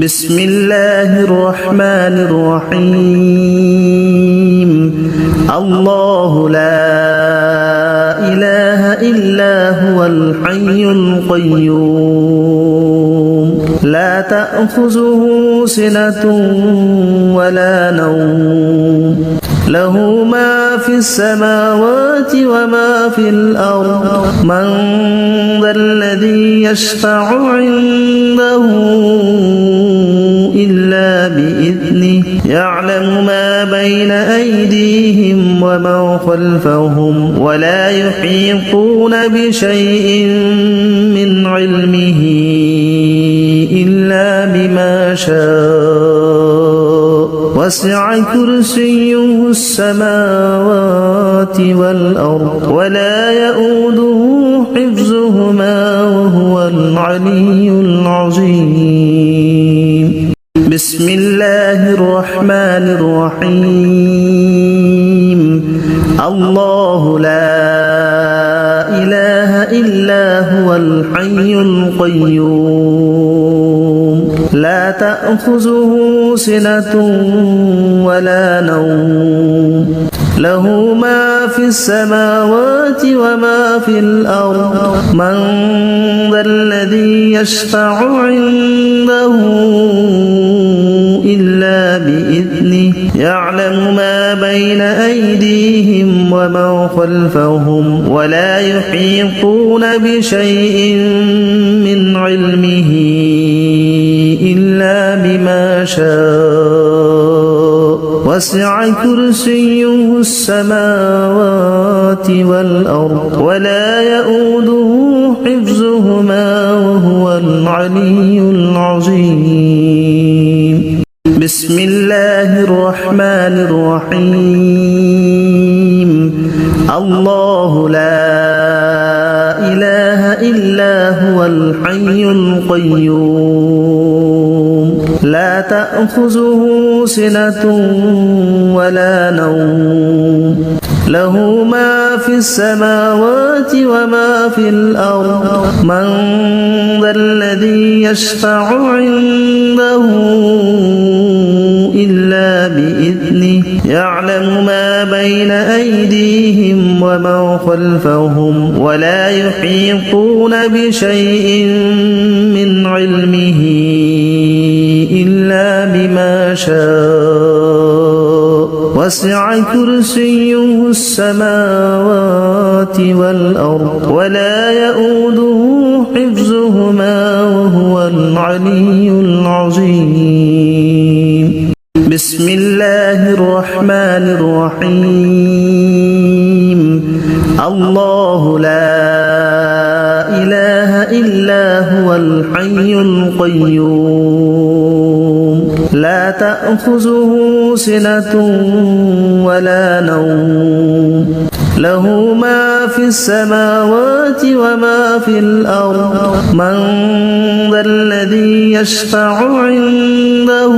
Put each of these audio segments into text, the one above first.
بسم الله الرحمن الرحيم الله لا إله إلا هو الحي القيوم لا تأخذه سنة ولا نوم له ما في السماوات وما في الأرض من ذا الذي يشفع عنده إلا بإذنه يعلم ما بين أيديهم وما خلفهم ولا يحيطون بشيء من علمه إلا بما شاء وسع كرسيه السماوات والأرض ولا يؤوده حفظهما وهو العلي العظيم بسم الله الرحمن الرحيم الله لا إله إلا هو الحي القيوم لا تأخذه سنة ولا نوم له ما في السماوات وما في الأرض من ذا الذي يشفع عنده إلا بإذنه يعلم ما بين أيديهم وما خلفهم ولا يحيطون بشيء من علمه إلا بما شاء وسع كرسيه السماوات والأرض ولا يؤوده حفظهما وهو العلي العظيم بسم الله الرحمن الرحيم الله لا إله إلا هو الحي القيوم لا تأخذه سنة ولا نوم له ما في السماوات وما في الأرض من ذا الذي يشفع عنده إلا بإذنه يعلم ما بين أيديهم وما خلفهم ولا يحيطون بشيء من علمه إلا بما شاء وسع كرسيه السماوات والأرض ولا يؤوده حفظهما وهو العلي العظيم بسم الله الرحمن الرحيم الله لا إله إلا هو الحي القيوم لا تأخذه سنة ولا نوم له ما في السماوات وما في الأرض من ذا الذي يشفع عنده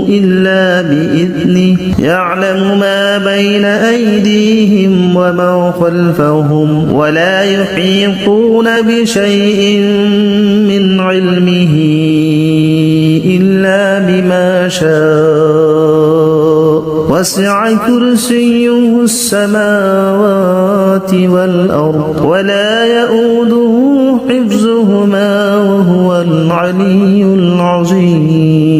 إلا بإذنه يعلم ما بين أيديهم وما خلفهم ولا يحيطون بشيء من علمه إلا بما شاء وسع كرسيه السماوات والأرض ولا يؤوده حفظهما وهو العلي العظيم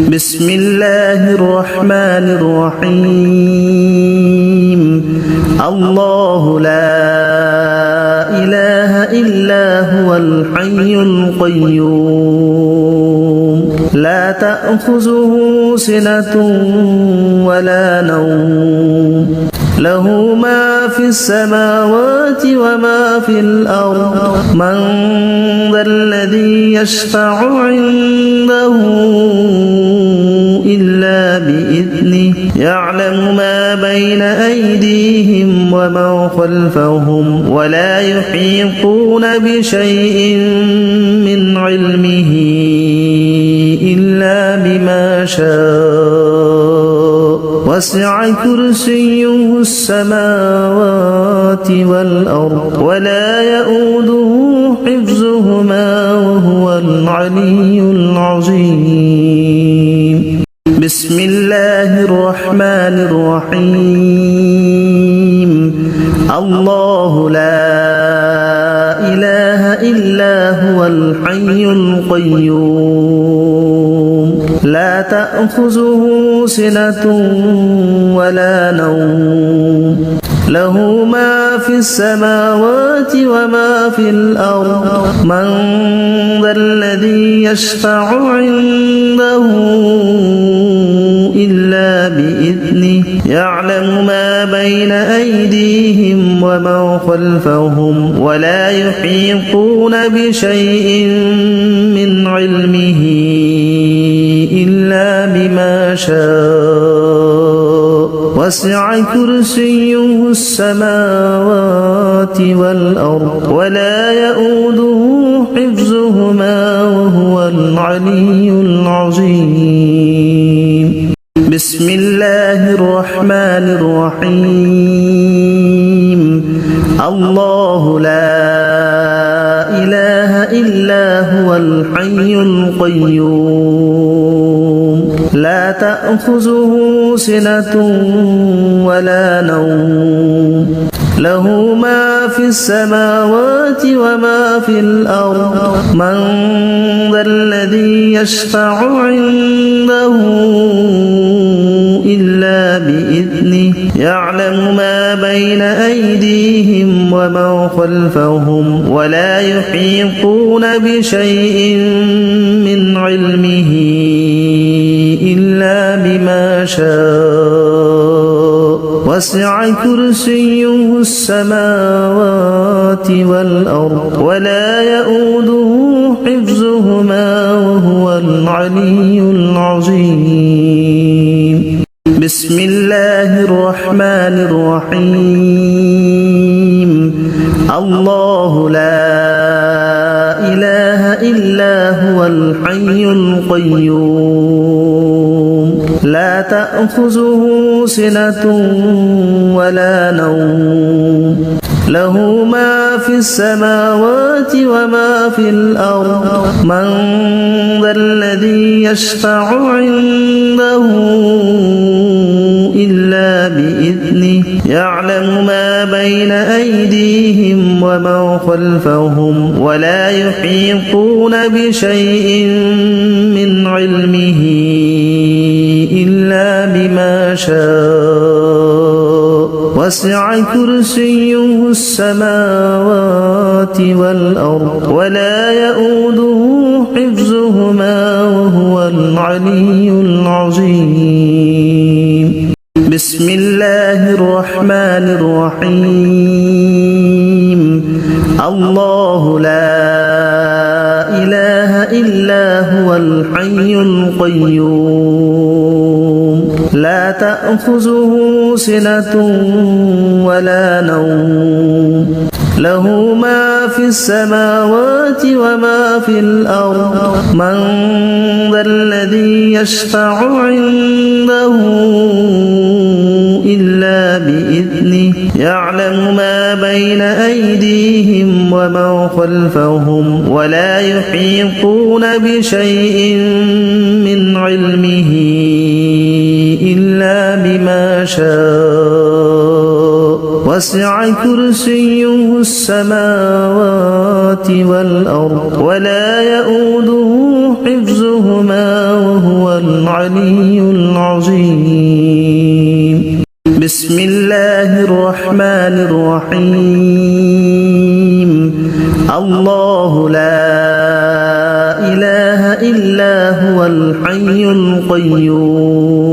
بسم الله الرحمن الرحيم الله لا إله إلا هو الحي القيوم لا تأخذه سنة ولا نوم له ما في السماوات وما في الأرض من ذا الذي يشفع عنده إلا بإذنه يعلم ما بين أيديهم وما خلفهم ولا يحيطون بشيء من علمه إلا بما شاء وسع كرسيه السماوات والأرض ولا يؤوده حفظهما وهو العلي العظيم بسم الله الرحمن الرحيم الله لا إله إلا هو الحي القيوم لا تأخذه سنة ولا نوم له ما في السماوات وما في الأرض من ذا الذي يشفع عنده إلا بإذنه يعلم ما بين أيديهم وما خلفهم ولا يحيطون بشيء من علمه إلا بما شاء وسع كرسيه السماوات والأرض ولا يؤوده حفظهما وهو العلي العظيم بسم الله الرحمن الرحيم الله لا إله إلا هو الحي القيوم لا تأخذه سنة ولا نوم له ما في السماوات وما في الأرض من ذا الذي يشفع عنده إلا بإذنه يعلم ما بين أيديهم وما خلفهم ولا يحيطون بشيء من علمه إلا بما شاء وسع كرسيه السماوات والأرض ولا يؤوده حفظهما وهو العلي العظيم بسم الله الرحمن الرحيم الله لا إله إلا هو الحي القيوم لا تأخذه سنة ولا نوم له ما في السماوات وما في الأرض من ذا الذي يشفع عنده إلا بإذنه يعلم ما بين أيديهم وما خلفهم ولا يحيطون بشيء من علمه إلا بما شاء وسع كرسيه السماوات والأرض ولا يؤوده حفظهما وهو العلي العظيم بسم الله الرحمن الرحيم الله لا إله إلا هو الحي القيوم لا تأخذه سنة ولا نوم له ما في السماوات وما في الأرض من ذا الذي يشفع عنده إلا بإذنه يعلم ما بين أيديهم وما خلفهم ولا يحيطون بشيء من علمه إلا بما شاء وسع كرسيه السماوات والأرض ولا يؤوده حفظهما وهو العلي العظيم بسم الله الرحمن الرحيم الله لا إله إلا هو الحي القيوم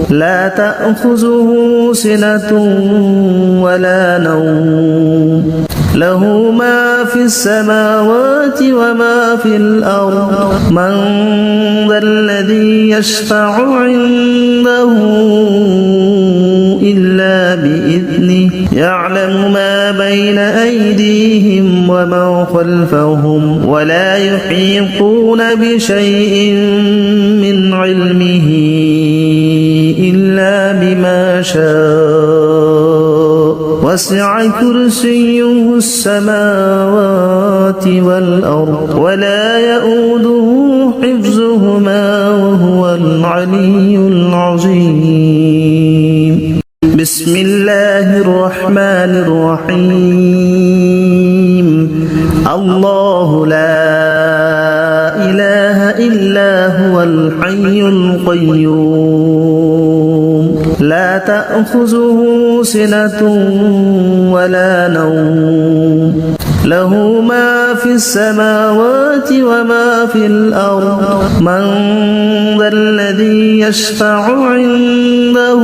لا تأخذه سنة ولا نوم له ما في السماوات وما في الأرض من ذا الذي يشفع عنده إلا بإذنه يعلم ما بين أيديهم وما خلفهم ولا يحيطون بشيء من علمه إلا بما شاء وسع كرسيه السماوات والأرض ولا يؤوده حفظهما وهو العلي العظيم. بسم الله الرحمن الرحيم. الله لا إله إلا هو الحي القيوم لا تأخذه سنة ولا نوم له ما في السماوات وما في الأرض من ذا الذي يشفع عنده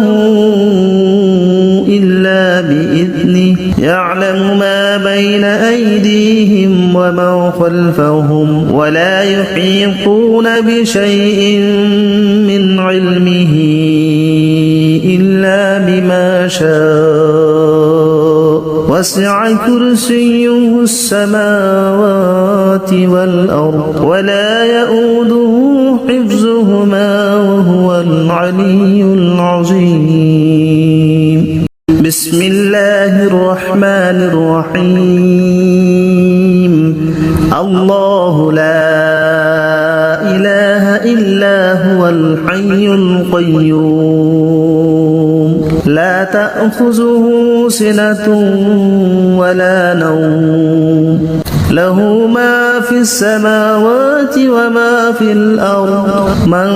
إلا بإذنه يعلم ما بين أيديهم وما خلفهم ولا يحيطون بشيء من علمه إلا بما شاء وسع كرسيه السماوات والأرض ولا يؤوده حفظهما وهو العلي العظيم. بسم الله الرحمن الرحيم. الله لا إله إلا هو الحي القيوم لا تأخذه سنة ولا نوم له ما في السماوات وما في الأرض من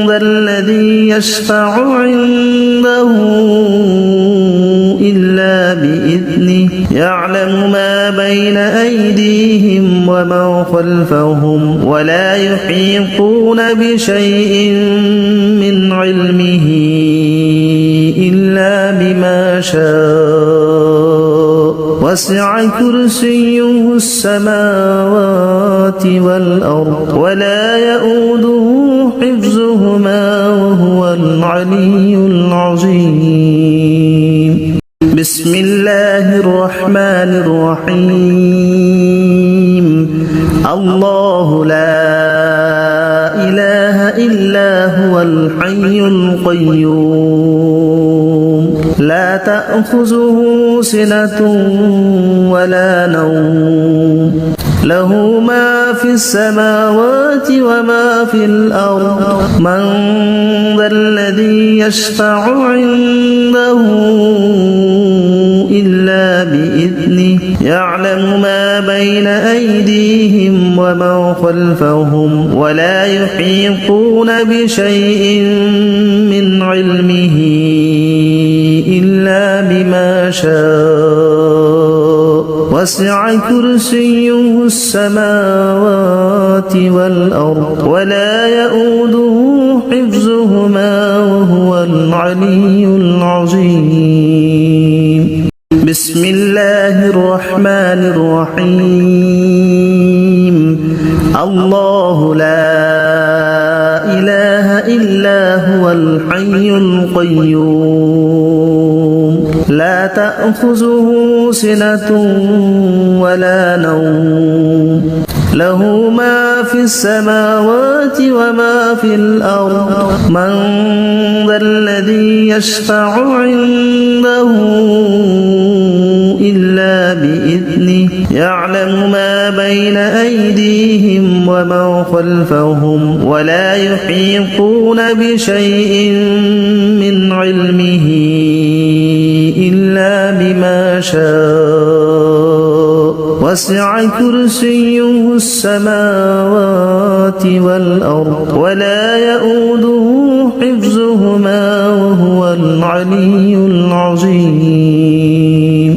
ذا الذي يشفع عنده إلا بإذنه يعلم ما بين أيديهم وما خلفهم ولا يحيطون بشيء من علمه إلا بما شاء وسع كرسيه السماوات والأرض ولا يؤوده حفظهما وهو العلي العظيم. بسم الله الرحمن الرحيم. الله لا إله إلا هو الحي القيوم لا تأخذه سنة ولا نوم له ما في السماوات وما في الأرض من ذا الذي يشفع عنده إلا بإذنه يعلم ما بين أيديهم وما خلفهم ولا يحيطون بشيء من علمه إلا بما شاء وسع كرسيه السماوات والأرض ولا يؤوده حفظهما وهو العلي العظيم. بسم الله الرحمن الرحيم. الله لا إله إلا هو الحي القيوم لا تأخذه سنة ولا نوم له ما في السماوات وما في الأرض من ذا الذي يشفع عنده إلا بإذنه يعلم ما بين أيديهم وما خلفهم ولا يحيطون بشيء من علمه إلا بما شاء وسع كرسيه السماوات والأرض ولا يؤوده حفظهما وهو العلي العظيم.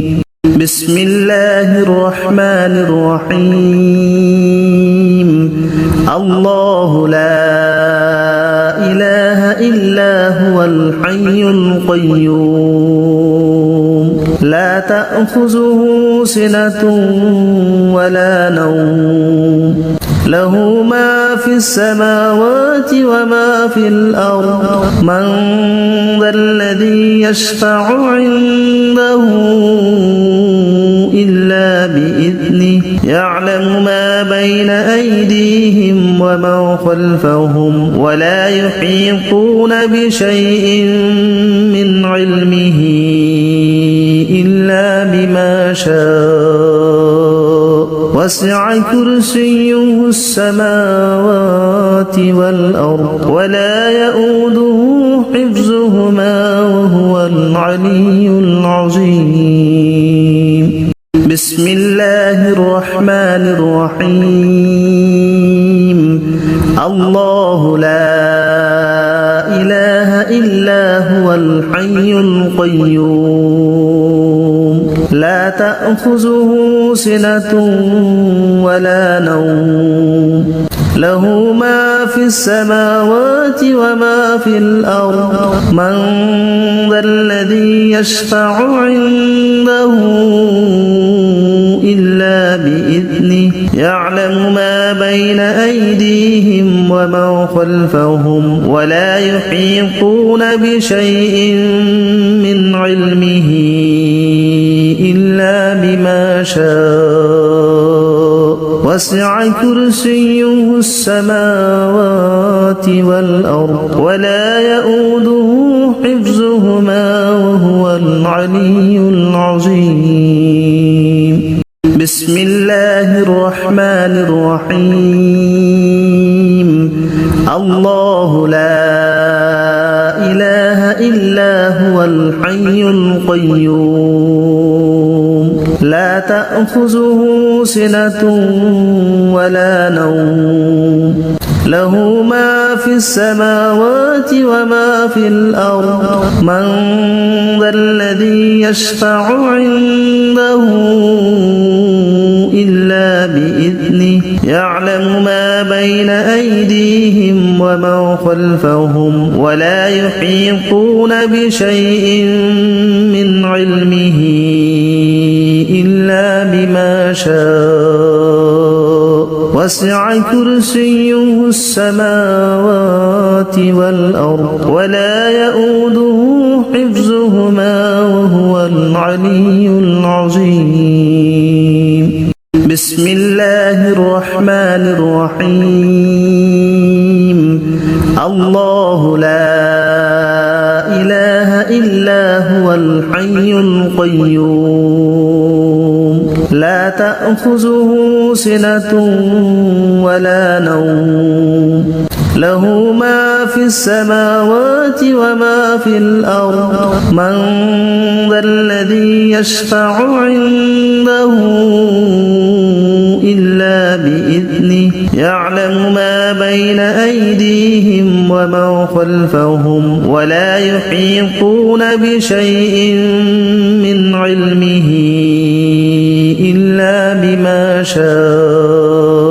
بسم الله الرحمن الرحيم. الله لا إله إلا هو الحي القيوم لا تأخذه سنة ولا نوم له ما في السماوات وما في الأرض من ذا الذي يشفع عنده إلا بإذنه يعلم ما بين أيديهم وما خلفهم ولا يحيطون بشيء من علمه إلا بما شاء وسع كرسيه السماوات والأرض ولا يؤوده حفظهما وهو العلي العظيم. بسم الله الرحمن الرحيم. الله لا إله إلا هو الحي القيوم لا تأخذه سنة ولا نوم له ما في السماوات وما في الأرض من ذا الذي يشفع عنده إلا بإذنه يعلم ما بين أيديهم وما خلفهم ولا يحيطون بشيء من علمه إلا شاء وسع كرسيه السماوات والأرض ولا يؤوده حفظهما وهو العلي العظيم بسم الله الرحمن الرحيم الله لا إله إلا هو الحي القيوم لا تأخذه سنة ولا نوم له ما في السماوات وما في الأرض من ذا الذي يشفع عنده إلا بإذنه يعلم ما بين أيديهم وما خلفهم ولا يحيطون بشيء من علمه إلا بما شاء وسع كرسيه السماوات والأرض ولا يؤوده حفظهما وهو العلي العظيم بسم الله الرحمن الرحيم الله لا إله إلا هو الحي القيوم لا تأخذه سنة ولا نوم له ما في السماوات وما في الأرض من ذا الذي يشفع عنده إلا بإذنه يعلم ما بين أيديهم وما خلفهم ولا يحيطون بشيء من علمه إلا بما شاء وسع كرسيه السماوات والأرض ولا يؤوده حفظهما وهو العلي العظيم بسم الله الرحمن الرحيم الله لا إله إلا هو الحي القيوم لا تأخذه سنة ولا نوم له ما في السماوات وما في الأرض من ذا الذي يشفع عنده إلا بإذنه يعلم ما بين أيديهم وما خلفهم ولا يحيطون بشيء من علمه إلا بما شاء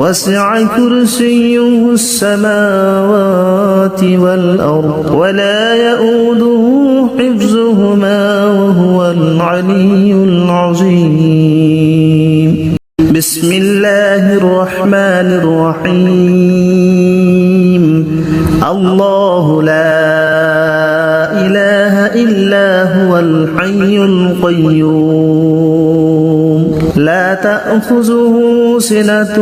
وسع كرسيه السماوات والأرض ولا يؤوده حفظهما وهو العلي العظيم بسم الله الرحمن الرحيم الله لا إله إلا هو الحي القيوم لا تأخذه سنة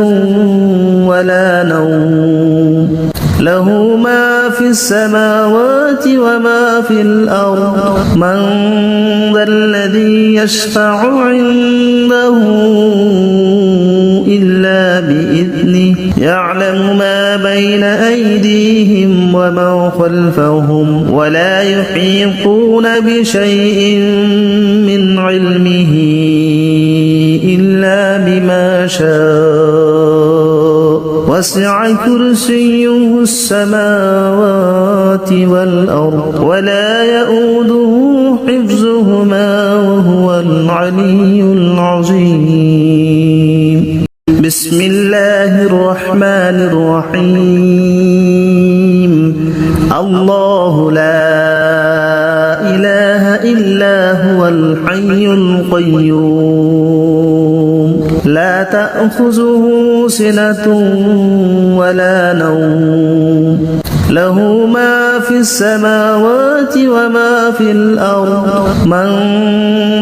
ولا نوم له ما في السماوات وما في الأرض من ذا الذي يشفع عنده إلا بإذنه يعلم ما بين أيديهم وما خلفهم ولا يحيطون بشيء من علمه إلا بما شاء وسع كرسيه السماوات والأرض ولا يؤوده حفظهما وهو العلي العظيم بسم الله الرحمن الرحيم الله لا إله إلا هو الحي القيوم لا تأخذه سنة ولا نوم له ما في السماوات وما في الأرض من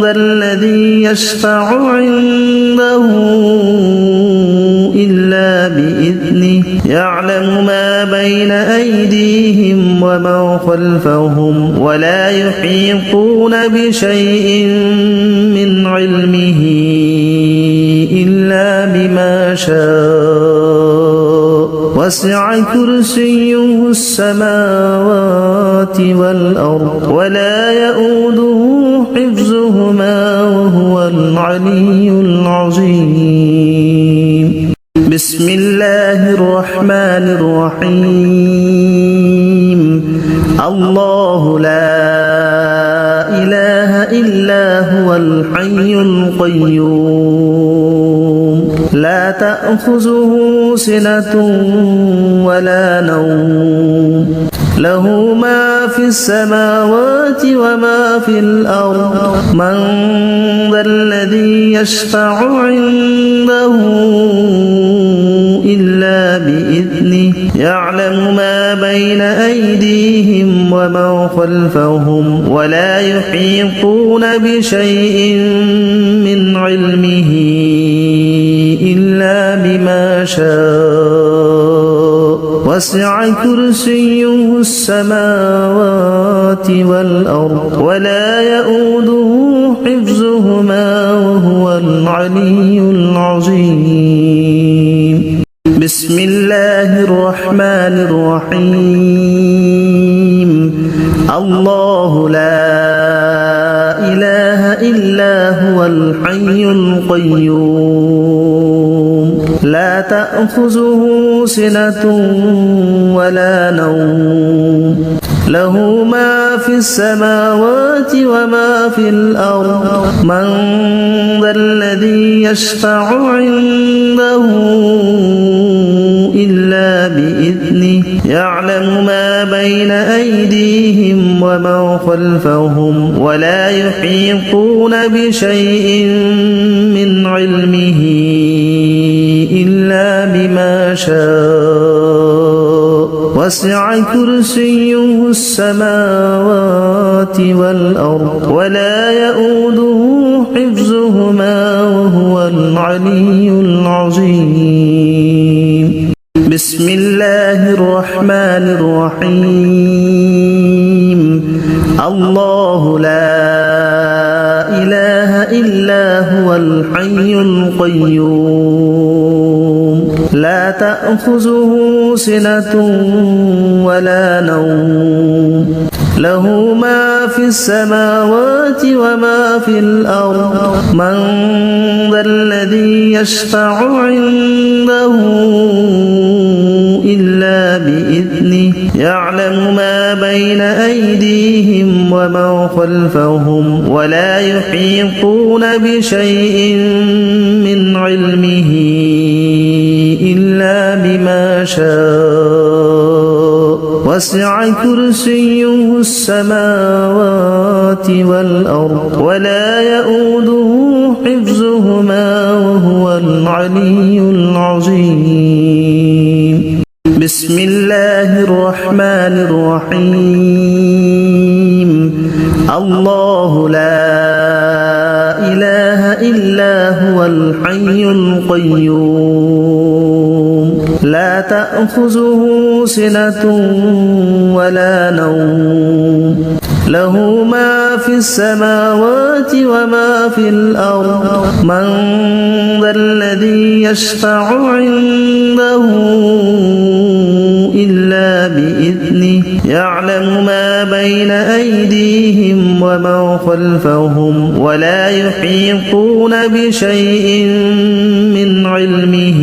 ذا الذي يشفع عنده إلا بإذنه يعلم ما بين أيديهم وما خلفهم ولا يحيطون بشيء من علمه إلا بما شاء وسع كرسيه السماوات والأرض ولا يؤوده حفظهما وهو العلي العظيم بسم الله الرحمن الرحيم الله لا إله إلا هو الحي القيوم لا تأخذه سنة ولا نوم له ما في السماوات وما في الأرض من ذا الذي يشفع عنده إلا بإذنه يعلم ما بين أيديهم وما خلفهم ولا يحيطون بشيء من علمه إلا بما شاء وسع كرسيه السماوات والأرض ولا يؤوده حفظهما وهو العلي العظيم بسم الله الرحمن الرحيم الله لا إله إلا هو الحي القيوم لا تأخذه سنة ولا نوم له ما في السماوات وما في الأرض من ذا الذي يشفع عنده إلا بإذنه يعلم ما بين أيديهم وما خلفهم ولا يحيطون بشيء من علمه إلا بما شاء وسع كرسيه السماوات والأرض ولا يؤوده حفظهما وهو العلي العظيم بسم الله الرحمن الرحيم الله لا إله إلا هو الحي القيوم لا تأخذه سنة ولا نوم له ما في السماوات وما في الأرض من ذا الذي يشفع عنده إلا بإذنه يعلم ما بين أيديهم وما خلفهم ولا يحيطون بشيء من علمه إلا بما شاء وسع كرسيه السماوات والأرض ولا يؤوده حفظهما وهو العلي العظيم بسم الله الرحمن الرحيم الله لا إله إلا هو الحي القيوم لا تأخذه سنة ولا نوم له ما في السماوات وما في الأرض من ذا الذي يشفع عنده إلا بإذنه يعلم ما بين أيديهم وما خلفهم ولا يحيطون بشيء من علمه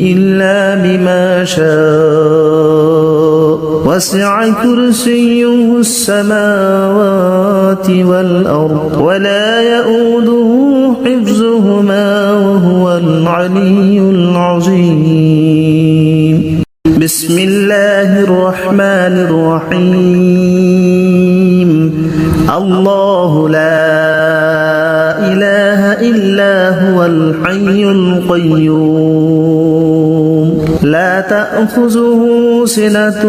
إلا بما شاء وسع كرسيه السماوات والأرض ولا يؤوده حفظهما وهو العلي العظيم بسم الله الرحمن الرحيم الله لا إله إلا هو الحي القيوم لا تأخذه سنة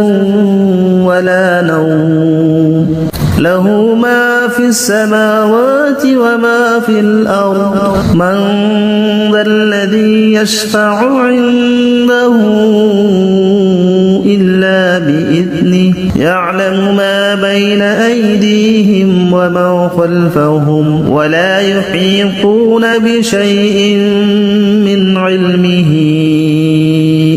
ولا نوم له ما في السماوات وما في الأرض من ذا الذي يشفع عنده إلا بإذنه يعلم ما بين أيديهم وما خلفهم ولا يحيطون بشيء من علمه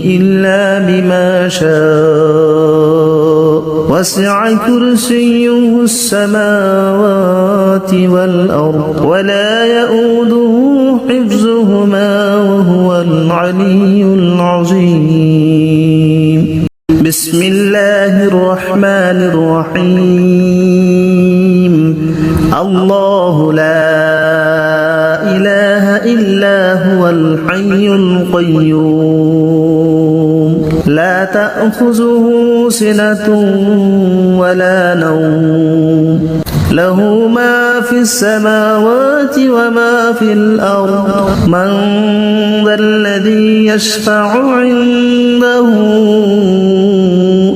إلا بما شاء وسع كرسيه السماوات والأرض ولا يؤوده حفظهما وهو العلي العظيم بسم الله الرحمن الرحيم الله لا إله إلا هو الحي القيوم لا تأخذه سنة ولا نوم له ما في السماوات وما في الأرض من ذا الذي يشفع عنده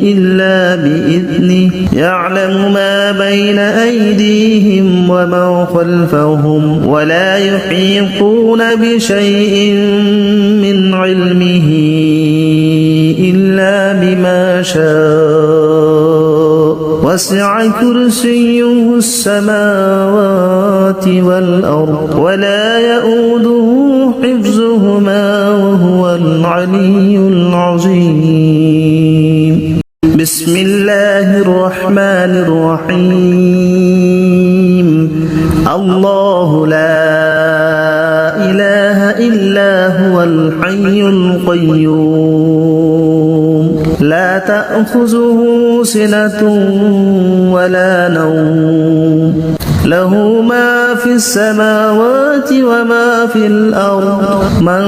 إلا بإذنه يعلم ما بين أيديهم وما خلفهم ولا يحيطون بشيء من علمه إلا بما شاء وسع كرسيه السماوات والأرض ولا يؤوده حفظهما وهو العلي العظيم بسم الله الرحمن الرحيم الله لا إله إلا هو الحي القيوم لا تأخذه سنة ولا نوم له ما في السماوات وما في الأرض من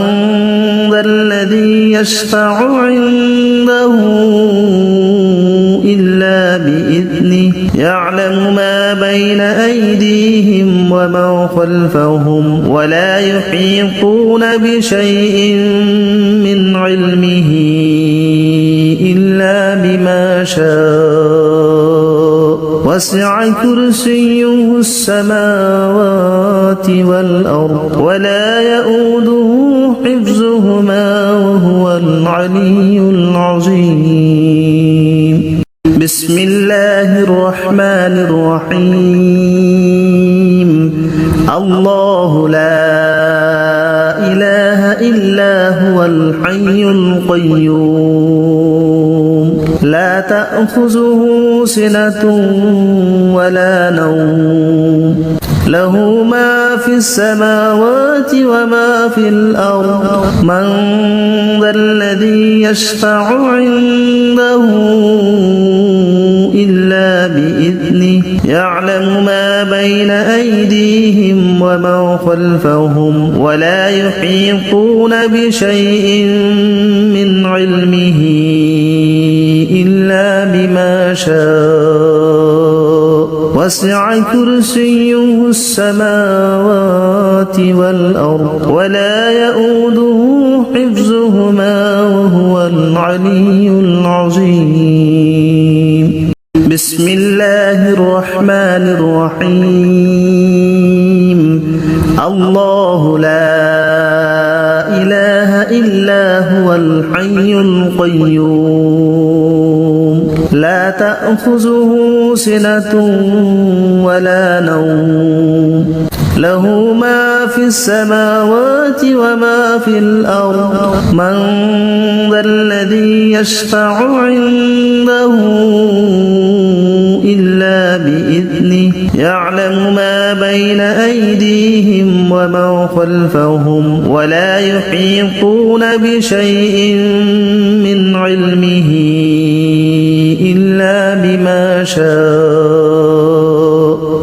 ذا الذي يشفع عنده إلا بإذنه يعلم ما بين أيديهم وما خلفهم ولا يحيطون بشيء من علمه إلا بما شاء وسع كرسيه السماوات والأرض ولا يؤوده حفظهما وهو العلي العظيم بسم الله الرحمن الرحيم الله لا إله إلا هو الحي القيوم لا تأخذه سنة ولا نوم له ما في السماوات وما في الأرض من ذا الذي يشفع عنده إلا بإذنه يعلم ما بين أيديهم وما خلفهم ولا يحيطون بشيء من علمه إلا بما شاء وسع كرسيه السماوات والأرض ولا يؤوده حفظهما وهو العلي العظيم بسم الله الرحمن الرحيم الله لا إله إلا هو الحي القيوم لا تأخذه سنة ولا نوم له ما في السماوات وما في الأرض من ذا الذي يشفع عنده إلا بإذنه يعلم ما بين أيديهم وما خلفهم ولا يحيطون بشيء من علمه إلا بما شاء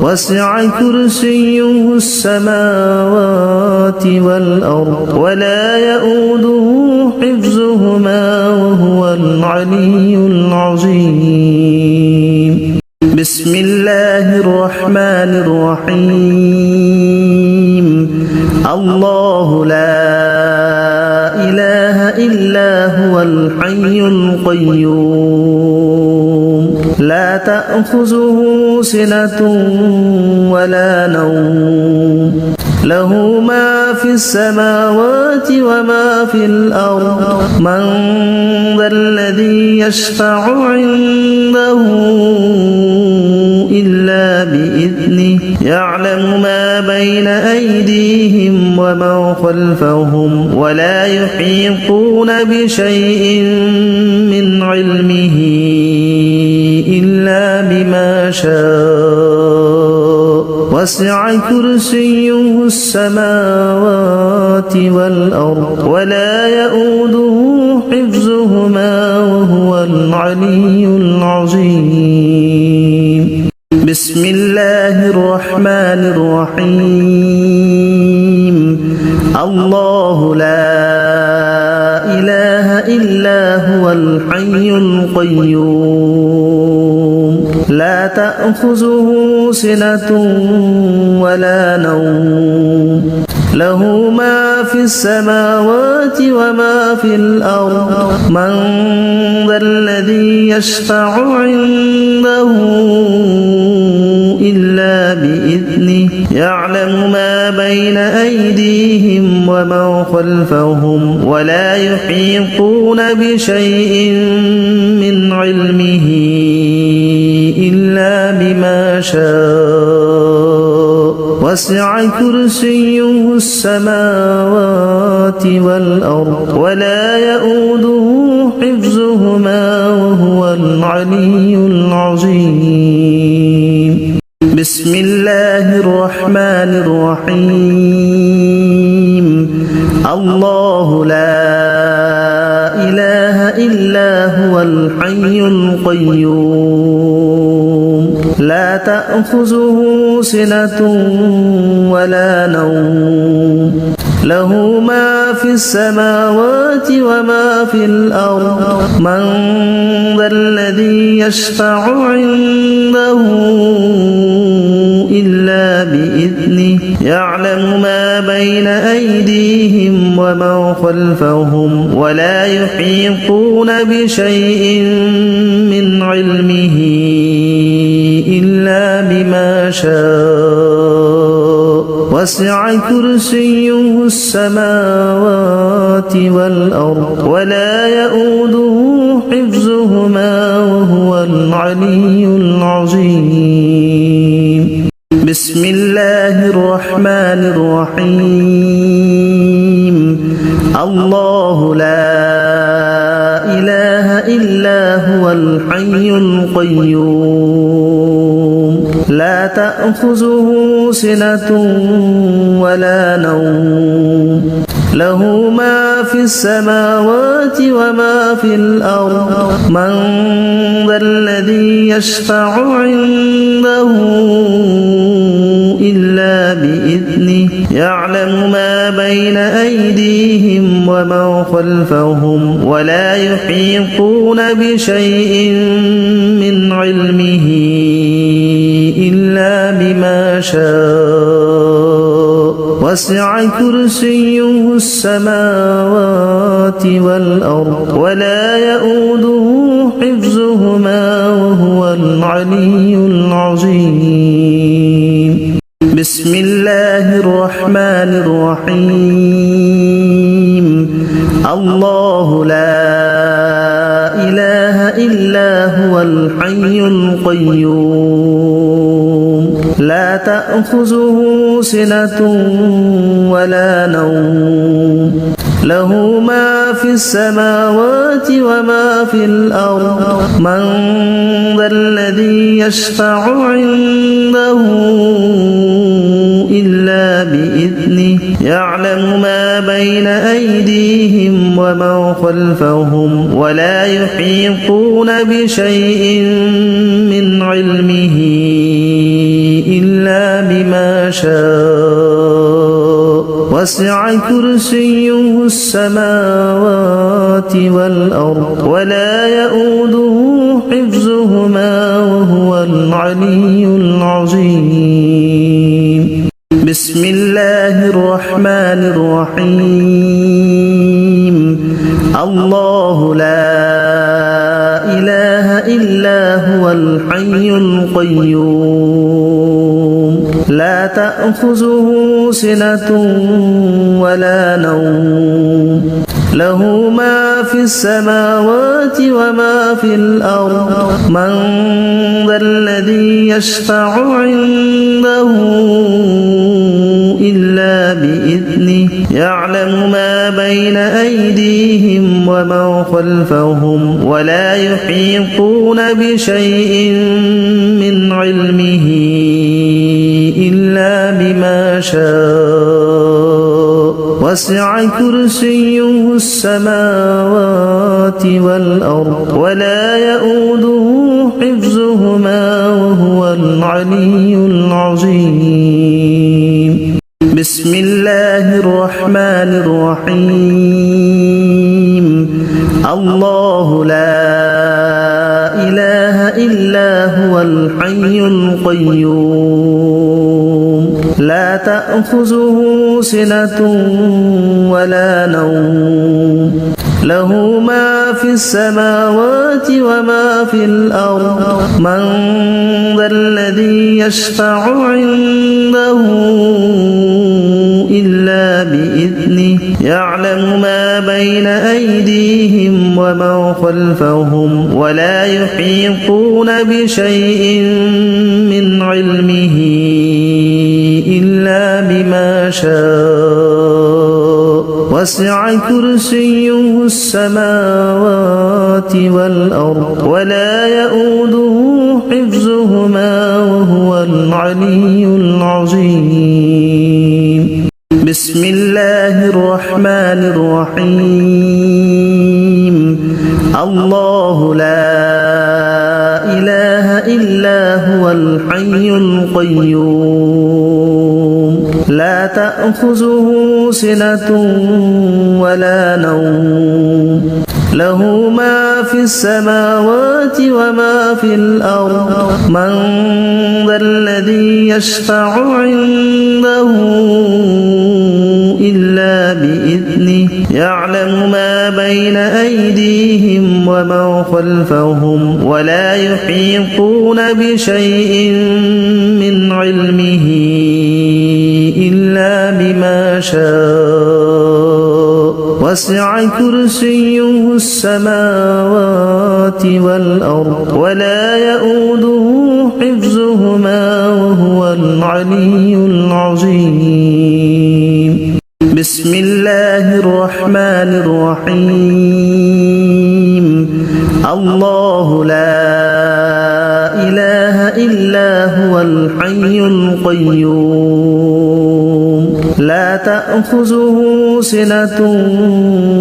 وسع كرسيه السماوات والأرض ولا يؤوده حفظهما وهو العلي العظيم بسم الله الرحمن الرحيم الله لا إله إلا هو الحي القيوم لا تأخذه سنة ولا نوم له ما في السماوات وما في الأرض من ذا الذي يشفع عنده إلا بإذنه يعلم ما بين أيديهم وما خلفهم ولا يحيطون بشيء من علمه إلا بما شاء وسع كرسيه السماوات والأرض ولا يؤوده حفظهما وهو العلي العظيم بسم الله الرحمن الرحيم الله لا إله إلا هو الحي القيوم لا تأخذه سنة ولا نوم له ما في السماوات وما في الأرض من ذا الذي يشفع عنده إلا بإذنه يعلم ما بين أيديهم وما خلفهم ولا يحيطون بشيء من علمه إلا بما شاء وسع كرسيه السماوات والأرض ولا يؤوده حفظهما وهو العلي العظيم بسم الله الرحمن الرحيم الله لا إله إلا هو الحي القيوم لا تأخذه سنة ولا نوم له ما في السماوات وما في الأرض من ذا الذي يشفع عنده إلا بإذنه يعلم ما بين أيديهم وما خلفهم ولا يحيطون بشيء من علمه إلا بما شاء وسع كرسيه السماوات والأرض ولا يؤوده حفظهما وهو العلي العظيم بسم الله الرحمن الرحيم الله لا إله إلا هو الحي القيوم لا تأخذه سنة ولا نوم له ما في السماوات وما في الأرض من ذا الذي يشفع عنده إلا بإذنه يعلم ما بين أيديهم وما خلفهم ولا يحيطون بشيء من علمه إلا بما شاء وسع كرسيه السماوات والأرض ولا يؤوده حفظهما وهو العلي العظيم بسم الله الرحمن الرحيم الله لا إله إلا هو الحي القيوم لا تأخذه سنة ولا نوم له ما في السماوات وما في الأرض من ذا الذي يشفع عنده إلا بإذنه يعلم ما بين أيديهم وما خلفهم ولا يحيطون بشيء من علمه إلا بما شاء وسع كرسيه السماوات والأرض ولا يؤوده حفظهما وهو العلي العظيم بسم الله الرحمن الرحيم الله لا إله إلا هو الحي القيوم لا لا تأخذه سنة ولا نوم له ما في السماوات وما في الأرض من ذا الذي يشفع عنده إلا بإذنه يعلم ما بين أيديهم وما خلفهم ولا يحيطون بشيء من علمه إلا بما شاء وسع كرسيه السماوات والأرض ولا يؤوده حفظهما وهو العلي العظيم بسم الله الرحمن الرحيم الله لا إله إلا هو الحي القيوم لا تأخذه سنة ولا نوم له ما في السماوات وما في الأرض من ذا الذي يشفع عنده إلا بإذنه يعلم ما بين أيديهم وما خلفهم ولا يحيطون بشيء من علمه إلا بما شاء وسع كرسيه السماوات والأرض ولا يؤوده حفظهما وهو العلي العظيم بسم الله الرحمن الرحيم الله لا إله إلا هو الحي القيوم لا تأخذه سنة ولا نوم له ما في السماوات وما في الأرض من ذا الذي يشفع عنده إلا بإذنه يعلم ما بين أيديهم وما خلفهم ولا يحيطون بشيء من علمه إلا بما شاء وسع كرسيه السماوات والأرض ولا يؤوده حفظهما وهو العلي العظيم بسم الله الرحمن الرحيم الله لا إله إلا هو الحي القيوم لا تأخذه سنة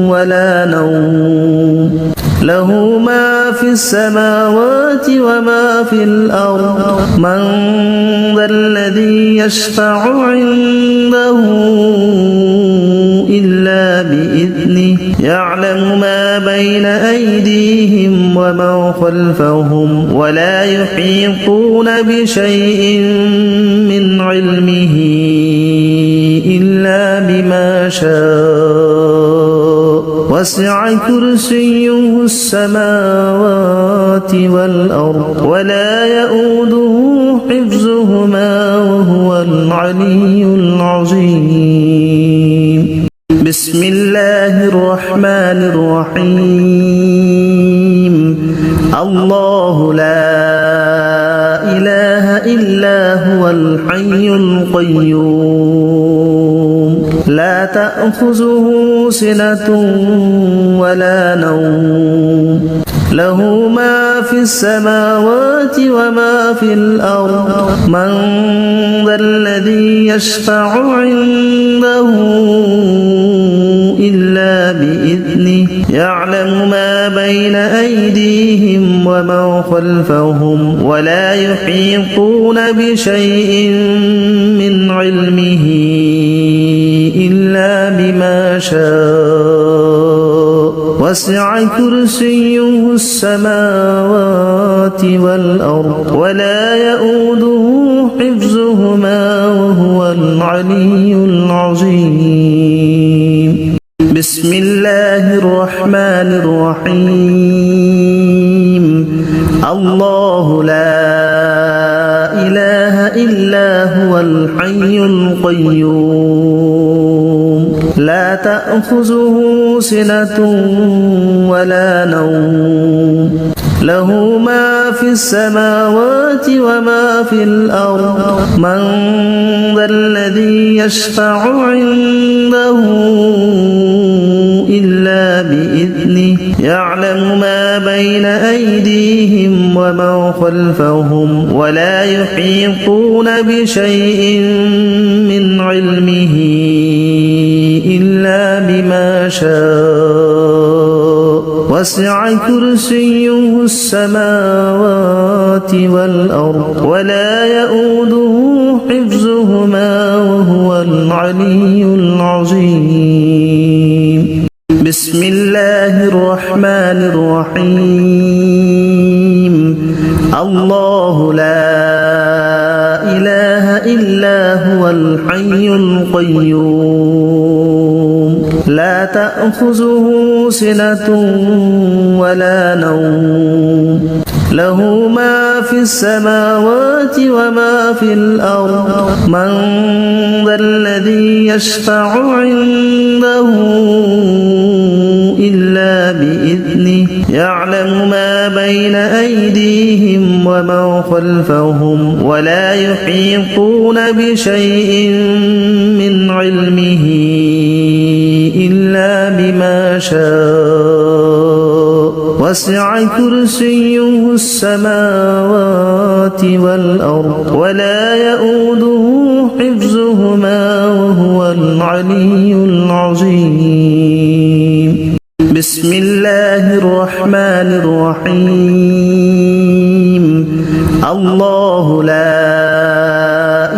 ولا نوم له ما في السماوات وما في الأرض من ذا الذي يشفع عنده إلا بإذنه يعلم ما بين أيديهم وما خلفهم ولا يحيطون بشيء من علمه إلا بما شاء وسع كرسيه السماوات والأرض ولا يؤوده حفظهما وهو العلي العظيم بسم الله الرحمن الرحيم الله لا إله إلا هو الحي القيوم لا تأخذه سنة ولا نوم له ما في السماوات وما في الأرض من ذا الذي يشفع عنده إلا بإذنه يعلم ما بين أيديهم وما خلفهم ولا يحيطون بشيء من علمه إلا بما شاء وسع كرسيه السماوات والأرض ولا يؤوده حفظهما وهو العلي العظيم بسم الله الرحمن الرحيم الله لا إله إلا هو الحي القيوم لا تأخذه سنة ولا نوم له ما في السماوات وما في الأرض من ذا الذي يشفع عنده إلا بإذنه يعلم ما بين أيديهم وما خلفهم ولا يحيطون بشيء من علمه إلا بما شاء وسع كرسيه السماوات والأرض ولا يؤوده حفظهما وهو العلي العظيم بسم الله الرحمن الرحيم الله لا إله إلا هو الحي القيوم لا تأخذه سنة ولا نوم له ما في السماوات وما في الأرض من ذا الذي يشفع عنده إلا بإذنه يعلم ما بين أيديهم وما خلفهم ولا يحيطون بشيء من علمه إلا بما شاء وسع كرسيه السماوات والأرض ولا يؤوده حفظهما وهو العلي العظيم بسم الله الرحمن الرحيم الله لا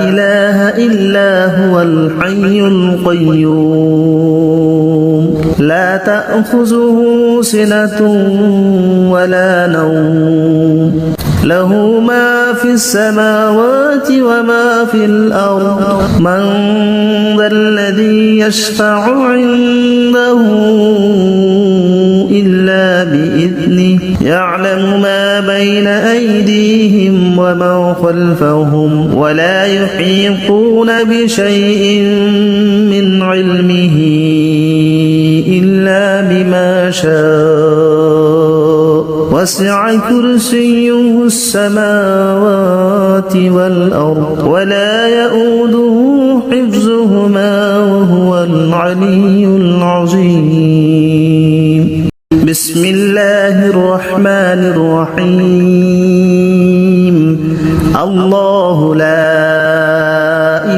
إله إلا هو الحي القيوم لا تأخذه سنة ولا نوم له ما في السماوات وما في الأرض من ذا الذي يشفع عنده إلا بإذنه يعلم ما بين أيديهم وما خلفهم ولا يحيطون بشيء من علمه إلا بما شاء وسع كرسيه السماوات والأرض ولا يؤوده حفظهما وهو العلي العظيم بسم الله الرحمن الرحيم الله لا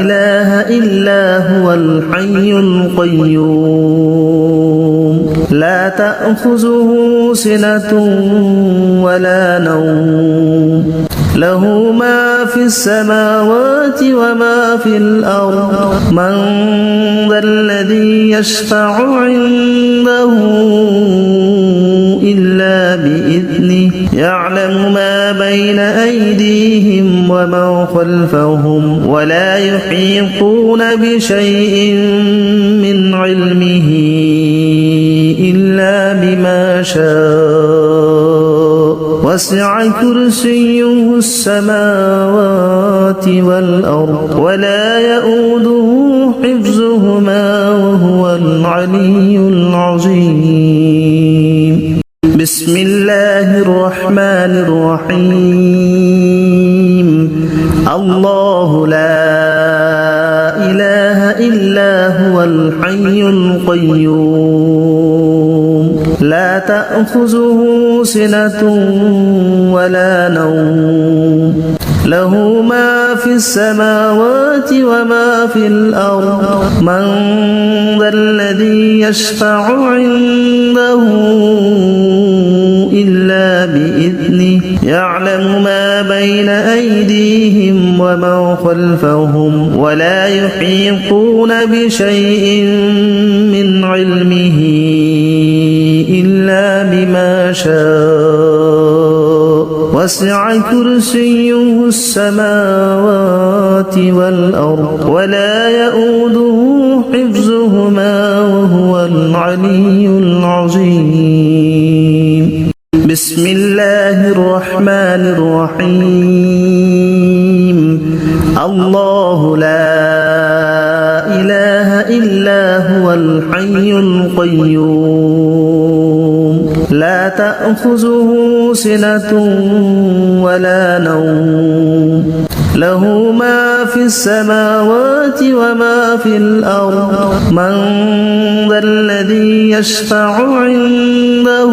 إله إلا هو الحي القيوم لا تأخذه سنة ولا نوم له ما في السماوات وما في الأرض من ذا الذي يشفع عنده إلا بإذنه يعلم ما بين أيديهم وما خلفهم ولا يحيطون بشيء من علمه إلا بما شاء وسع كرسيه السماوات والأرض ولا يؤوده حفظهما وهو العلي العظيم بسم الله الرحمن الرحيم الله لا إله إلا هو الحي القيوم لا تأخذه سنة ولا نوم له ما في السماوات وما في الأرض من ذا الذي يشفع عنده إلا بإذنه يعلم ما بين أيديهم وما خلفهم ولا يحيطون بشيء من علمه إلا بما شاء وسع كرسيه السماوات والأرض ولا يؤوده حفظهما وهو العلي العظيم بسم الله الرحمن الرحيم الله لا الحي القيوم لا تأخذه سنة ولا نوم له ما في السماوات وما في الأرض من ذا الذي يشفع عنده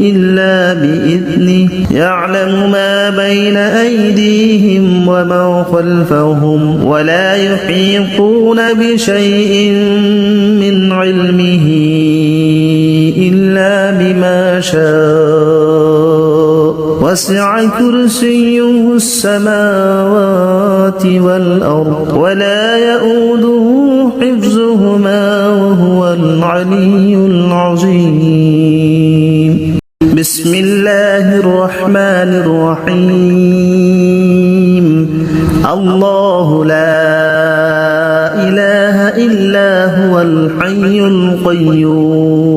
إلا بإذنه يعلم ما بين أيديهم وما خلفهم ولا يحيطون بشيء من علمه إلا بما شاء وسع كرسيه السماوات والأرض ولا يؤوده حفظهما وهو العلي العظيم بسم الله الرحمن الرحيم الله لا إله إلا هو الحي القيوم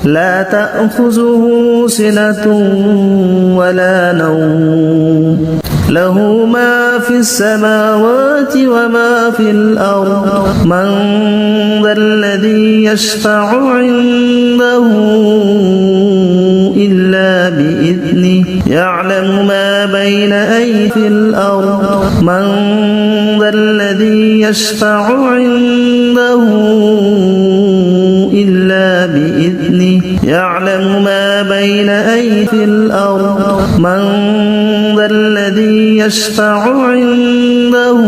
لا تأخذه سنة ولا نوم له ما في السماوات وما في الأرض من ذا الذي يشفع عنده إلا بإذنه يعلم ما بين أيدي الأرض من ذا الذي يشفع عنده إلا بإذنه يعلم ما بين أيدي الأرض من ذا الذي يشفع عنده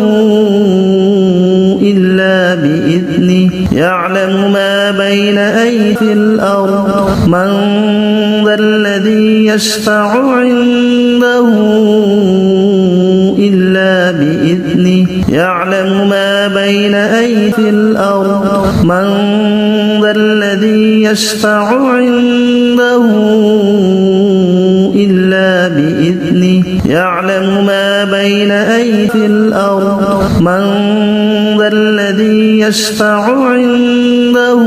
إلا بإذنه يعلم ما بين أيدي الأرض من ذا الذي يشفع عنده إلا بإذنه يعلم ما بين أيدي الأرض من ذا الذي يشفع عنده إلا بإذنه يعلم ما بين أيدي الأرض من ذا الذي يشفع عنده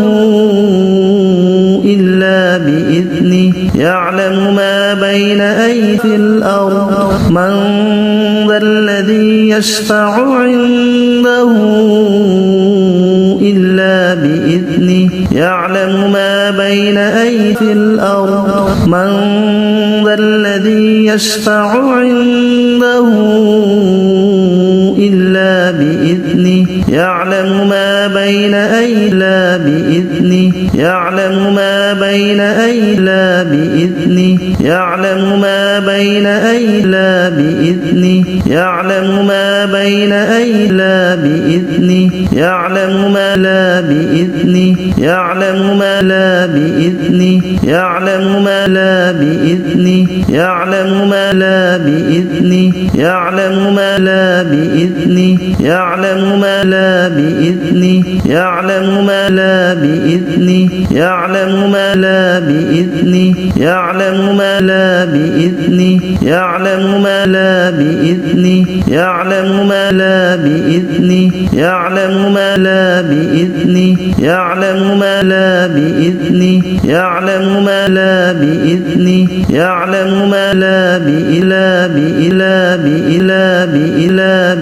إلا بإذنه يعلم ما بين أيدي الأرض من ذا الذي يشفع عنده إلا بإذنه يعلم ما بين أيدي الأرض من ذا الذي يشفع عنده إلا بإذنه يعلم ما بين إلا بإذنه يعلم ما بين إلا بإذنه يعلم ما بين إلا بإذنه يعلم ما بين إلا بإذنه يعلم ما لا بإذنه يعلم ما لا بإذنه يعلم ما لا بإذنه يعلم ما لا بإذنه يعلم ما لا بإذنه يعلم ما لا بإذنه يعلم ما لا بإذنه يعلم ما لا بإذنه يعلم ما لا بإذنه يعلم ما لا بإذنه يعلم ما لا بإذنه يعلم ما لا بإذنه يعلم ما لا بإذنه يعلم ما لا بإذنه يعلم ما لا بإلا بإلا بإلا بإلا